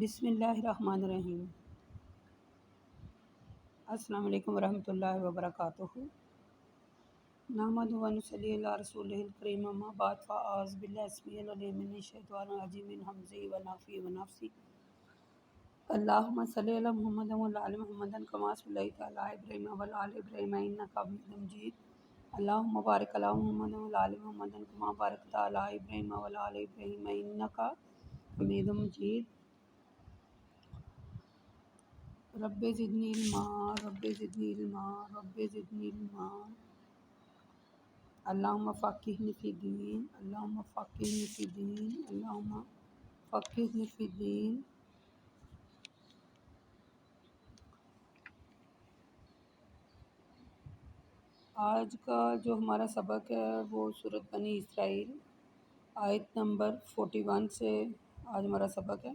بسم اللہ الرحمن الرحیم۔ السلام علیکم ورحمۃ اللہ وبرکاتہ۔ نحمدہ و نصلی علی رسولہ الکریم، اما بعد، فاعوذ باللہ السمیع العلیم من الشیطان الرجیم من ہمزہ ونفخہ ونفثہ۔ اللہم صلی علی محمد وعلی آل محمد کما صلیت علی ابراہیم وعلی آل ابراہیم انک حمید مجید۔ اللہم بارک علی محمد وعلی آل محمد کما بارکت علی ابراہیم وعلی آل ابراہیم انک حمید مجید۔ رب زدنی علما، رب زدنی علما، رب زدنی علما۔ اللہم فقہنی فی الدین، اللہم فقہنی فی الدین، اللہم فقہنی فی الدین۔ آج کا جو ہمارا سبق ہے وہ سورۃ بنی اسرائیل آیت نمبر 41 سے آج ہمارا سبق ہے۔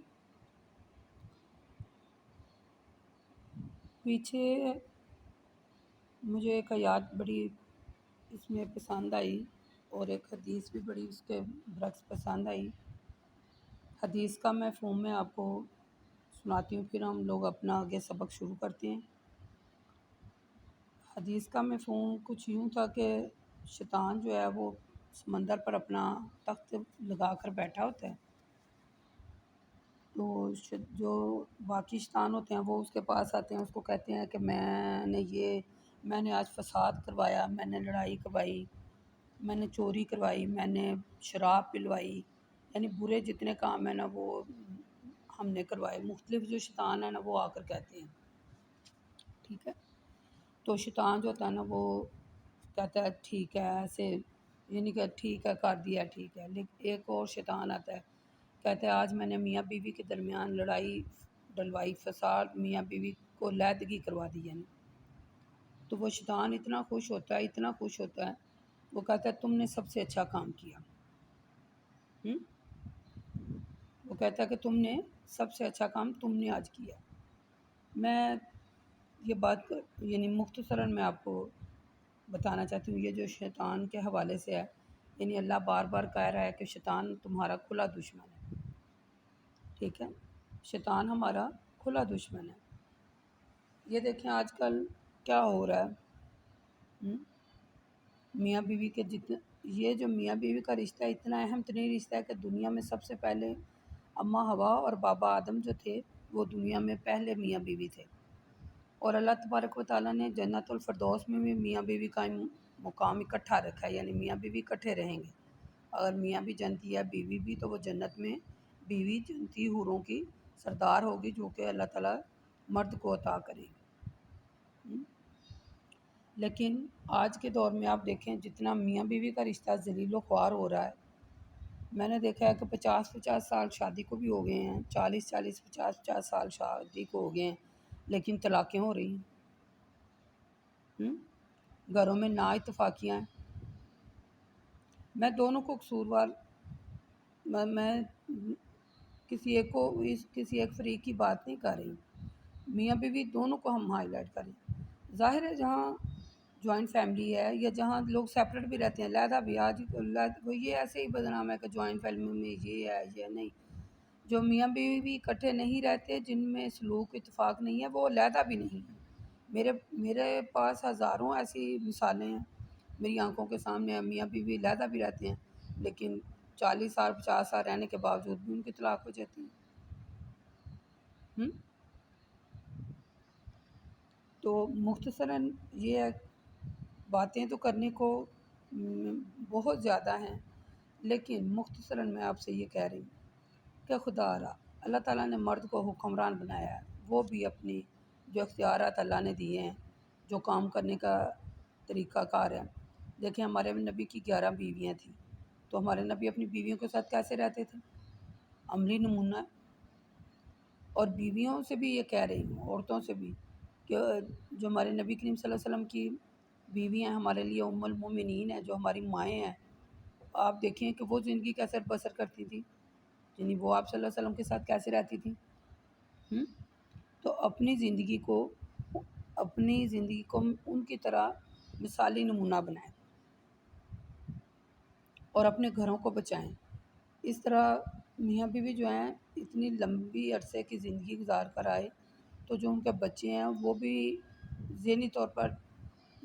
پیچھے مجھے ایک آیات بڑی اس میں پسند آئی اور ایک حدیث بھی بڑی اس کے برعکس پسند آئی۔ حدیث کا مفہوم میں آپ کو سناتی ہوں، پھر ہم لوگ اپنا آگے سبق شروع کرتے ہیں۔ حدیث کا مفہوم کچھ یوں تھا کہ شیطان جو ہے وہ سمندر پر اپنا تخت لگا کر بیٹھا ہوتا ہے، تو جو باقی شیطان ہوتے ہیں وہ اس کے پاس آتے ہیں، اس کو کہتے ہیں کہ میں نے آج فساد کروایا، میں نے لڑائی کروائی، میں نے چوری کروائی، میں نے شراب پلوائی، یعنی برے جتنے کام ہیں نا وہ ہم نے کروائے۔ مختلف جو شیطان ہیں نا وہ آ کر کہتے ہیں، ٹھیک ہے۔ تو شیطان جو ہوتا ہے نا وہ کہتا ہے ٹھیک ہے، ایسے یعنی کہ ٹھیک ہے کر دیا ٹھیک ہے۔ لیکن ایک اور شیطان آتا ہے، کہتا ہے آج میں نے میاں بیوی کے درمیان لڑائی ڈلوائی، فساد، میاں بیوی کو علیحدگی کروا دی یعنی۔ تو وہ شیطان اتنا خوش ہوتا ہے، اتنا خوش ہوتا ہے، وہ کہتا ہے تم نے سب سے اچھا کام کیا۔ وہ کہتا ہے کہ تم نے سب سے اچھا کام تم نے آج کیا۔ میں یہ بات یعنی مختصراً میں آپ کو بتانا چاہتی ہوں، یہ جو شیطان کے حوالے سے ہے، یعنی اللہ بار بار کہہ رہا ہے کہ شیطان تمہارا کھلا دشمن ہے، ٹھیک ہے۔ شیطان ہمارا کھلا دشمن ہے۔ یہ دیکھیں آج کل کیا ہو رہا ہے، میاں بیوی کے یہ جو میاں بیوی کا رشتہ ہے اتنا اہم ترین رشتہ ہے کہ دنیا میں سب سے پہلے اماں حوا اور بابا آدم جو تھے وہ دنیا میں پہلے میاں بیوی تھے، اور اللہ تبارک و تعالیٰ نے جنت الفردوس میں بھی میاں بیوی کا مقام اکٹھا رکھا ہے، یعنی میاں بیوی اکٹھے رہیں گے۔ اگر میاں بھی جنتی ہے بیوی بھی، تو وہ جنت میں بیوی جنتی حوروں کی سردار ہوگی، جو کہ اللہ تعالیٰ مرد کو عطا کرے گی۔ لیکن آج کے دور میں آپ دیکھیں جتنا میاں بیوی کا رشتہ ذلیل و خوار ہو رہا ہے، میں نے دیکھا ہے کہ 50 سال شادی کو بھی ہو گئے ہیں، 50 سال شادی کو ہو گئے ہیں، لیکن طلاقیں ہو رہی ہیں، گھروں میں نا اتفاقیاں ہیں۔ میں دونوں کو قصوروار میں کسی ایک فریق کی بات نہیں کر رہی، میاں بیوی دونوں کو ہم ہائی لائٹ کریں۔ ظاہر ہے جہاں جوائنٹ فیملی ہے یا جہاں لوگ سیپریٹ بھی رہتے ہیں، علیحدہ بھی، آج وہ یہ ایسے ہی بدنام ہے کہ جوائنٹ فیملی میں یہ ہے یہ نہیں۔ جو میاں بیوی بھی اکٹھے نہیں رہتے، جن میں سلوک اتفاق نہیں ہے، وہ علیحدہ بھی نہیں ہیں۔ میرے پاس ہزاروں ایسی مثالیں ہیں میری آنکھوں کے سامنے، میاں بیوی علیحدہ بھی رہتے ہیں لیکن 40 سال 50 سال رہنے کے باوجود بھی ان کی طلاق ہو جاتی ہے۔ تو مختصراً یہ ہے، باتیں تو کرنے کو بہت زیادہ ہیں، لیکن مختصراً میں آپ سے یہ کہہ رہی ہوں کہ خدا را اللہ تعالیٰ نے مرد کو حکمران بنایا ہے، وہ بھی اپنی جو اختیارات اللہ نے دیے ہیں، جو کام کرنے کا طریقہ کار ہے۔ دیکھیں ہمارے نبی کی 11 بیویاں تھیں، تو ہمارے نبی اپنی بیویوں کے ساتھ کیسے رہتے تھے؟ عملی نمونہ ہے۔ اور بیویوں سے بھی یہ کہہ رہی ہوں، عورتوں سے بھی، کہ جو ہمارے نبی کریم صلی اللہ علیہ وسلم کی بیویاں ہمارے لیے ام المومنین ہیں، جو ہماری مائیں ہیں، آپ دیکھیں کہ وہ زندگی کیسے بسر کرتی تھی، یعنی وہ آپ صلی اللہ علیہ وسلم کے ساتھ کیسے رہتی تھی۔ تو اپنی زندگی کو ان کی طرح مثالی نمونہ بنائیں اور اپنے گھروں کو بچائیں۔ اس طرح میاں بیوی جو ہیں اتنی لمبی عرصے کی زندگی گزار کر آئے تو جو ان کے بچے ہیں وہ بھی ذہنی طور پر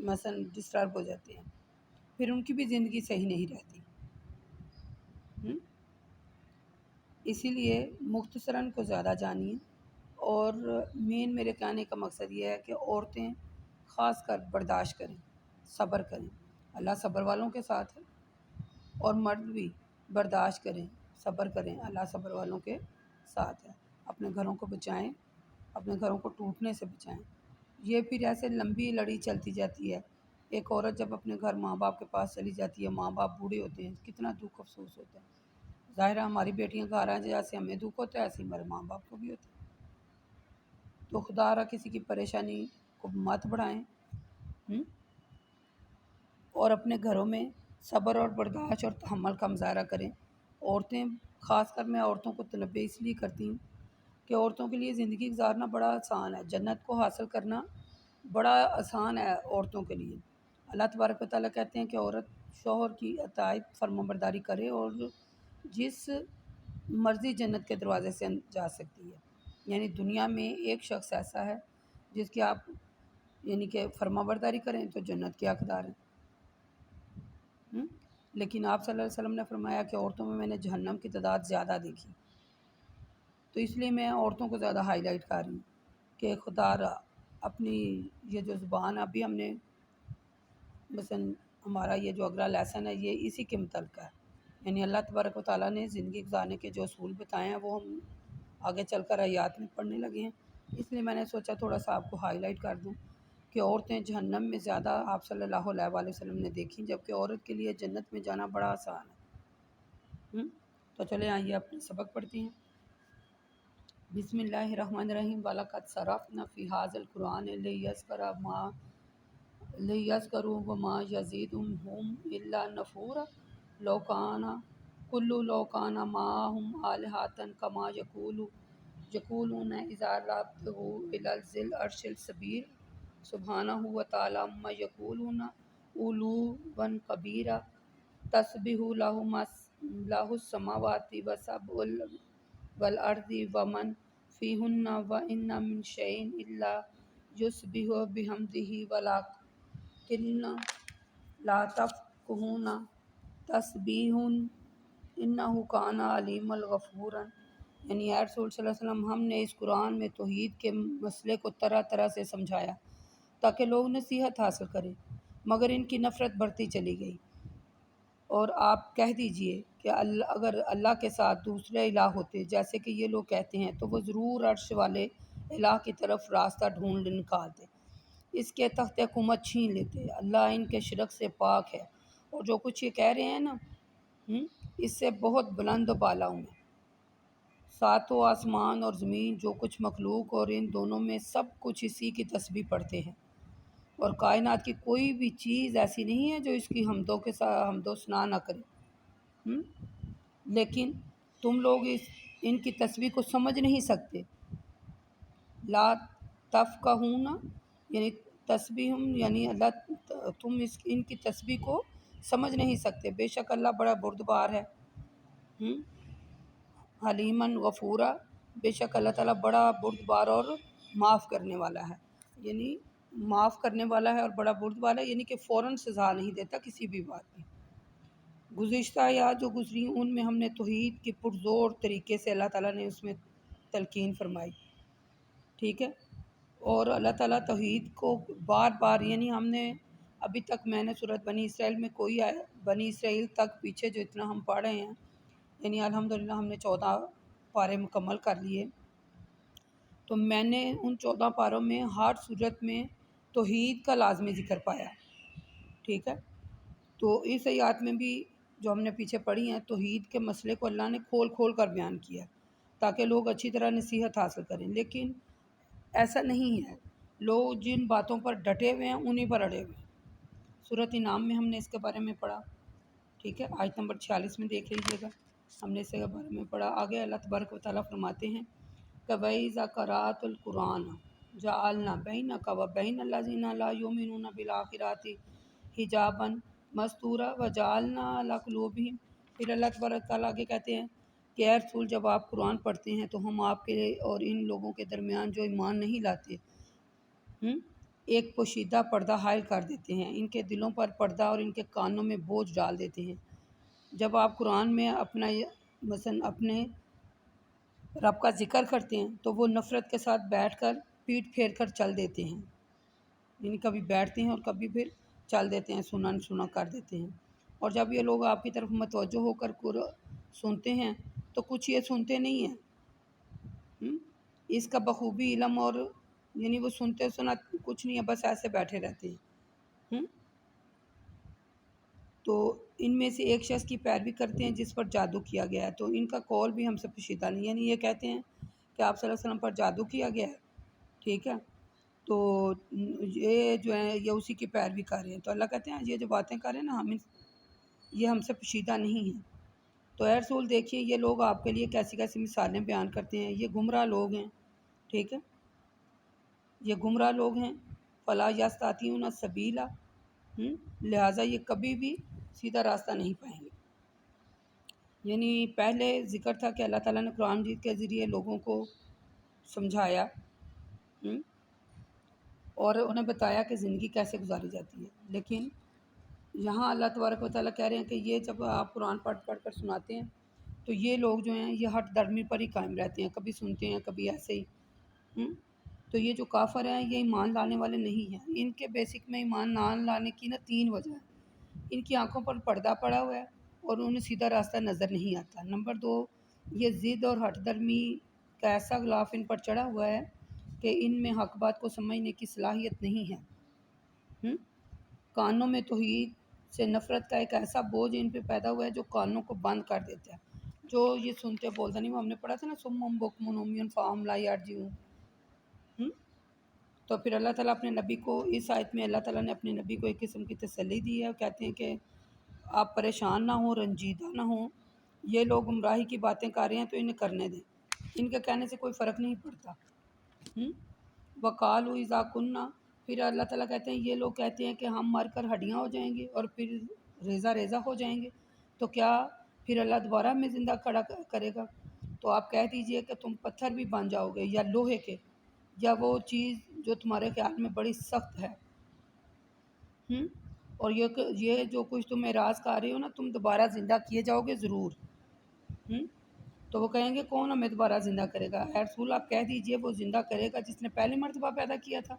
مثلا ڈسٹرب ہو جاتے ہیں، پھر ان کی بھی زندگی صحیح نہیں رہتی۔ اسی لیے مختصراً کو زیادہ جانیے، اور مین میرے کہنے کا مقصد یہ ہے کہ عورتیں خاص کر برداشت کریں، صبر کریں، اللہ صبر والوں کے ساتھ ہے، اور مرد بھی برداشت کریں، صبر کریں، اللہ صبر والوں کے ساتھ ہے۔ اپنے گھروں کو بچائیں، اپنے گھروں کو ٹوٹنے سے بچائیں۔ یہ پھر ایسے لمبی لڑی چلتی جاتی ہے۔ ایک عورت جب اپنے گھر ماں باپ کے پاس چلی جاتی ہے، ماں باپ بوڑھے ہوتے ہیں، کتنا دکھ افسوس ہوتا ہے۔ ظاہر ہے ہماری بیٹیاں گھر آئیں، جیسے ہمیں دکھ ہوتا ہے ایسے ہی ہمارے ماں باپ کو بھی ہوتا ہے۔ تو خدا را کسی کی پریشانی کو مت بڑھائیں، اور اپنے گھروں میں صبر اور برداشت اور تحمل کا مظاہرہ کریں۔ عورتیں، خاص کر میں عورتوں کو تنبیہ اس لیے کرتی ہوں کہ عورتوں کے لیے زندگی گزارنا بڑا آسان ہے، جنت کو حاصل کرنا بڑا آسان ہے عورتوں کے لیے۔ اللہ تبارک و تعالیٰ کہتے ہیں کہ عورت شوہر کی اطاعت فرمانبرداری کرے اور جس مرضی جنت کے دروازے سے جا سکتی ہے۔ یعنی دنیا میں ایک شخص ایسا ہے جس کی آپ یعنی کہ فرمانبرداری کریں تو جنت کے حقدار ہیں۔ لیکن آپ صلی اللہ علیہ وسلم نے فرمایا کہ عورتوں میں نے جہنم کی تعداد زیادہ دیکھی، تو اس لیے میں عورتوں کو زیادہ ہائی لائٹ کر رہی ہوں کہ خدا را اپنی یہ جو زبان ابھی ہم نے مثلا ہمارا یہ جو اگلا لیسن ہے یہ اسی کے متعلق ہے، یعنی اللہ تبارک و تعالیٰ نے زندگی گزارنے کے جو اصول بتائے ہیں وہ ہم آگے چل کر آیات میں پڑھنے لگے ہیں، اس لیے میں نے سوچا تھوڑا سا آپ کو ہائی لائٹ کر دوں کہ عورتیں جہنم میں زیادہ آپ صلی اللہ علیہ وآلہ وسلم نے دیکھی، جبکہ عورت کے لیے جنت میں جانا بڑا آسان ہے۔ تو چلیں آئیے اپنے سبق پڑھتے ہیں۔ بسم اللہ الرحمن الرحیم۔ وَلَقَدْ صَرَفْنَا فِي هَذَا الْقُرْآنِ لِيَذْكَرُوا وَمَا يَزِيدُهُمْ إِلَّا نُفُورًا لَوْ كَانَ مَعَهُمْ آلِهَةٌ كَمَا يَقُولُونَ إِذًا لَّابْتَغُوا إِلَى ذِي الْعَرْشِ سَبِيلًا سبحانہ وتعالی عما یقولون علوا کبیرا تسبح لہ السماوات والارض ومن فیہن وان من شیء الا یسبح بحمدہ ولکن لا تفقہون تسبیحہم انہ کان علیما غفورا۔ یعنی اے رسول صلی اللہ علیہ وسلم، ہم نے اس قرآن میں توحید کے مسئلے کو طرح طرح سے سمجھایا تاکہ لوگ نصیحت حاصل کریں، مگر ان کی نفرت بڑھتی چلی گئی۔ اور آپ کہہ دیجئے کہ اگر اللہ کے ساتھ دوسرے الہ ہوتے جیسے کہ یہ لوگ کہتے ہیں تو وہ ضرور عرش والے الہ کی طرف راستہ ڈھونڈ نکالتے، اس کے تخت حکومت چھین لیتے۔ اللہ ان کے شرک سے پاک ہے، اور جو کچھ یہ کہہ رہے ہیں نا اس سے بہت بلند و بالا ہوں میں۔ ساتوں آسمان اور زمین، جو کچھ مخلوق اور ان دونوں میں سب کچھ اسی کی تسبیح پڑھتے ہیں، اور کائنات کی کوئی بھی چیز ایسی نہیں ہے جو اس کی حمد و ثنا نہ کرے، لیکن تم لوگ ان کی تسبیح کو سمجھ نہیں سکتے۔ لا تفقہون یعنی تسبیحہم یعنی اللہ تم ان کی تسبیح کو سمجھ نہیں سکتے۔ بے شک اللہ بڑا بردبار ہے، حلیماً غفورا، بے شک اللہ تعالیٰ بڑا بردبار اور معاف کرنے والا ہے۔ یعنی معاف کرنے والا ہے اور بڑا بردبار ہے، یعنی کہ فوراً سزا نہیں دیتا کسی بھی بات کی۔ گزشتہ آیات جو گزری ان میں ہم نے توحید کی پرزور طریقے سے اللہ تعالیٰ نے اس میں تلقین فرمائی، ٹھیک ہے، اور اللہ تعالیٰ توحید کو بار بار یعنی ہم نے ابھی تک میں نے سورۃ بنی اسرائیل میں کوئی بنی اسرائیل تک پیچھے جو اتنا ہم پڑھ رہے ہیں، یعنی الحمدللہ ہم نے 14 پارے مکمل کر لیے، تو میں نے ان 14 پاروں میں ہر صورت میں توحید کا لازمی ذکر پایا، ٹھیک ہے۔ تو اس آیات میں بھی جو ہم نے پیچھے پڑھی ہیں توحید کے مسئلے کو اللہ نے کھول کھول کر بیان کیا تاکہ لوگ اچھی طرح نصیحت حاصل کریں، لیکن ایسا نہیں ہے، لوگ جن باتوں پر ڈٹے ہوئے ہیں انہیں پر اڑے ہوئے ہیں۔ سورۃ انعام میں ہم نے اس کے بارے میں پڑھا، ٹھیک ہے، آیت نمبر 46 میں دیکھ لیجئے گا، ہم نے اس کے بارے میں پڑھا۔ آگے اللہ تبارک و تعالیٰ فرماتے ہیں کہ وَإِذَا قَرَأْتَ الْقُرْآنَ جَعَلْنَا بَيْنَكَ وَبَيْنَ الَّذِينَ لَا يُؤْمِنُونَ بِالْآخِرَةِ حِجَابًا مَسْتُورًا وَجَعَلْنَا عَلَىٰ قُلُوبِهِمْ، پھر اللہ تبارک و تعالیٰ آگے کہتے ہیں کہ اے رسول جب آپ قرآن پڑھتے ہیں تو ہم آپ کے اور ان لوگوں کے درمیان جو ایمان نہیں لاتے ایک پوشیدہ پردہ حائل کر دیتے ہیں، ان کے دلوں پر پردہ اور ان کے کانوں میں بوجھ ڈال دیتے ہیں۔ جب آپ قرآن میں مثلا اپنے رب کا ذکر کرتے ہیں تو وہ نفرت کے ساتھ بیٹھ کر پیٹھ پھیر کر چل دیتے ہیں، یعنی کبھی بیٹھتے ہیں اور کبھی پھر چل دیتے ہیں، سنا کر دیتے ہیں۔ اور جب یہ لوگ آپ کی طرف متوجہ ہو کر سنتے ہیں تو کچھ یہ سنتے نہیں ہیں، اس کا بخوبی علم، اور یعنی وہ سنتے سنا کچھ نہیں ہے، بس ایسے بیٹھے رہتے ہیں۔ تو ان میں سے ایک شخص کی پیروی کرتے ہیں جس پر جادو کیا گیا ہے، تو ان کا قول بھی ہم سے پوشیدہ نہیں، یعنی یہ کہتے ہیں کہ آپ صلی اللہ علیہ وسلم پر جادو کیا گیا ہے، ٹھیک ہے، تو یہ جو ہے یہ اسی کی پیروی کر رہے ہیں۔ تو اللہ کہتے ہیں یہ جو باتیں کر رہے ہیں نا یہ ہم سے پوشیدہ نہیں ہیں۔ تو اے رسول دیکھیے یہ لوگ آپ کے لیے کیسی کیسی مثالیں بیان کرتے ہیں، یہ گمراہ لوگ ہیں، ٹھیک ہے، یہ گمراہ لوگ ہیں، فلا یستطیعون سبیلا، لہٰذا یہ کبھی بھی سیدھا راستہ نہیں پائیں گے۔ یعنی پہلے ذکر تھا کہ اللہ تعالیٰ نے قرآن مجید کے ذریعے لوگوں کو سمجھایا اور انہیں بتایا کہ زندگی کیسے گزاری جاتی ہے، لیکن یہاں اللہ تبارک و تعالیٰ کہہ رہے ہیں کہ یہ جب آپ قرآن پڑھ کر سناتے ہیں تو یہ لوگ جو ہیں یہ ہٹ درمی پر ہی قائم رہتے ہیں، کبھی سنتے ہیں کبھی ایسے ہی۔ تو یہ جو کافر ہیں یہ ایمان لانے والے نہیں ہیں، ان کے بیسک میں ایمان نہ لانے کی 3 وجہ ہیں۔ ان کی آنکھوں پر پردہ پڑا ہوا ہے اور انہیں سیدھا راستہ نظر نہیں آتا۔ نمبر 2، یہ ضد اور ہٹ درمی کا ایسا غلاف ان پر چڑھا ہوا ہے کہ ان میں حق بات کو سمجھنے کی صلاحیت نہیں ہے۔ کانوں میں توحید سے نفرت کا ایک ایسا بوجھ ان پہ پیدا ہوا ہے جو کانوں کو بند کر دیتا ہے، جو یہ سنتے بولتا نہیں، وہ ہم نے پڑھا تھا نا سم بکم عمی فہم لا یرجعون۔ تو پھر اللہ تعالیٰ اپنے نبی کو اس آیت میں اللہ تعالیٰ نے اپنے نبی کو ایک قسم کی تسلی دی ہے، اور کہتے ہیں کہ آپ پریشان نہ ہوں، رنجیدہ نہ ہوں، یہ لوگ گمراہی کی باتیں کر رہے ہیں تو انہیں کرنے دیں، ان کے کہنے سے کوئی فرق نہیں پڑتا۔ وقالوا اذا کنا، پھر اللہ تعالیٰ کہتے ہیں یہ لوگ کہتے ہیں کہ ہم مر کر ہڈیاں ہو جائیں گے اور پھر ریزہ ریزہ ہو جائیں گے تو کیا پھر اللہ دوبارہ ہمیں زندہ کھڑا کرے گا؟ تو آپ کہہ دیجئے کہ تم پتھر بھی بن جاؤ گے یا لوہے کے، یا وہ چیز جو تمہارے خیال میں بڑی سخت ہے، اور یہ جو کچھ تم اعراض کر رہے ہو نا، تم دوبارہ زندہ کیے جاؤ گے ضرور۔ تو وہ کہیں گے کون ہمیں دوبارہ زندہ کرے گا؟ اے رسول آپ کہہ دیجئے وہ زندہ کرے گا جس نے پہلی مرتبہ پیدا کیا تھا۔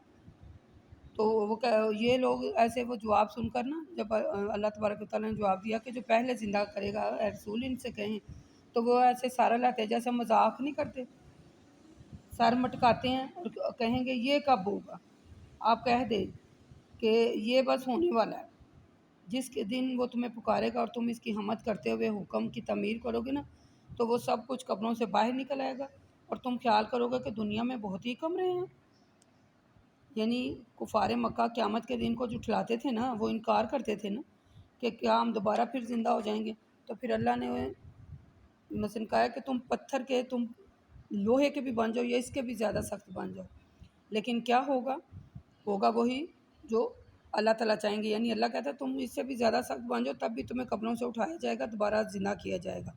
تو یہ لوگ ایسے وہ جواب سن کر نا، جب اللہ تبارک و تعالیٰ نے جواب دیا کہ جو پہلے زندہ کرے گا اے رسول ان سے کہیں، تو وہ ایسے سارا لاتے جیسے مذاق نہیں کرتے، سر مٹکاتے ہیں اور کہیں گے یہ کب ہوگا؟ آپ کہہ دیں کہ یہ بس ہونے والا ہے، جس کے دن وہ تمہیں پکارے گا اور تم اس کی حمد کرتے ہوئے حکم کی تعمیر کرو گے نا، تو وہ سب کچھ قبروں سے باہر نکل آئے گا اور تم خیال کرو گے کہ دنیا میں بہت ہی کم رہے ہیں۔ یعنی کفار مکہ قیامت کے دن کو جھٹلاتے تھے نا، وہ انکار کرتے تھے نا کہ کیا ہم دوبارہ پھر زندہ ہو جائیں گے، تو پھر اللہ نے مثلا کہا کہ تم پتھر کے، تم لوہے کے بھی بن جاؤ یا اس کے بھی زیادہ سخت بن جاؤ، لیکن کیا ہوگا وہی جو اللہ تعالیٰ چاہیں گے۔ یعنی اللہ کہتا ہے تم اس سے بھی زیادہ سخت بن جاؤ تب بھی تمہیں قبروں سے اٹھایا جائے گا، دوبارہ زندہ کیا جائے گا۔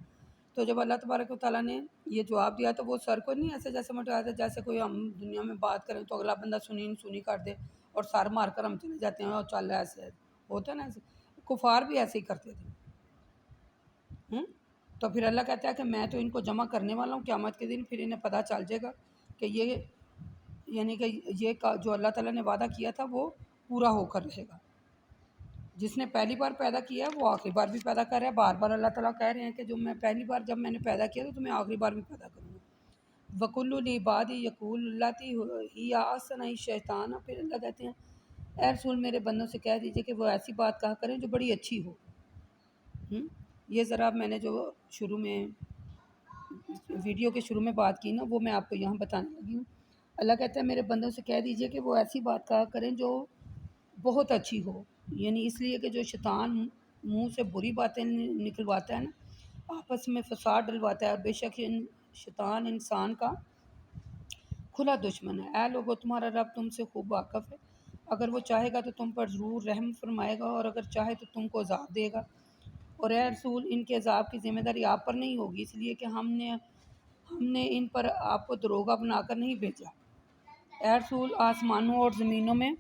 تو جب اللہ تبارک و تعالیٰ نے یہ جواب دیا تو وہ سر کو نہیں ایسے جیسے مٹایا تھا، جیسے کوئی ہم دنیا میں بات کریں تو اگلا بندہ سنی کر دے اور سر مار کر ہم چلے جاتے ہیں اور چل رہا ہے، ایسے ہوتا ہے نا، ایسے کفار بھی ایسے ہی کرتے تھے۔ تو پھر اللہ کہتا ہے کہ میں تو ان کو جمع کرنے والا ہوں قیامت کے دن، پھر انہیں پتہ چل جائے گا کہ یہ یعنی کہ یہ جو اللہ تعالیٰ نے وعدہ کیا تھا وہ پورا ہو کر رہے گا۔ جس نے پہلی بار پیدا کیا ہے وہ آخری بار بھی پیدا کر رہا ہے، بار بار اللہ تعالیٰ کہہ رہے ہیں کہ جو میں پہلی بار جب میں نے پیدا کیا تو تمہیں آخری بار بھی پیدا کروں گا۔ وَكُلُّ لِعِبَادِي يَقُولُ الَّتِي هِيَ أَحْسَنُ الشیطان، پھر اللہ کہتے ہیں اے رسول میرے بندوں سے کہہ دیجئے کہ وہ ایسی بات کہا کریں جو بڑی اچھی ہو۔ یہ ذرا میں نے جو شروع میں ویڈیو کے شروع میں بات کی نا، وہ میں آپ کو یہاں بتانے لگی ہوں۔ اللہ کہتا ہے میرے بندوں سے کہہ دیجئے کہ وہ ایسی بات کہا کریں جو بہت اچھی ہو، یعنی اس لیے کہ جو شیطان منہ سے بری باتیں نکلواتا ہے نا، آپس میں فساد ڈلواتا ہے، اور بے شک شیطان انسان کا کھلا دشمن ہے۔ اے لوگو تمہارا رب تم سے خوب واقف ہے، اگر وہ چاہے گا تو تم پر ضرور رحم فرمائے گا اور اگر چاہے تو تم کو عذاب دے گا، اور اے رسول ان کے عذاب کی ذمہ داری آپ پر نہیں ہوگی، اس لیے کہ ہم نے ان پر آپ کو دروغہ بنا کر نہیں بھیجا۔ اے رسول آسمانوں اور زمینوں میں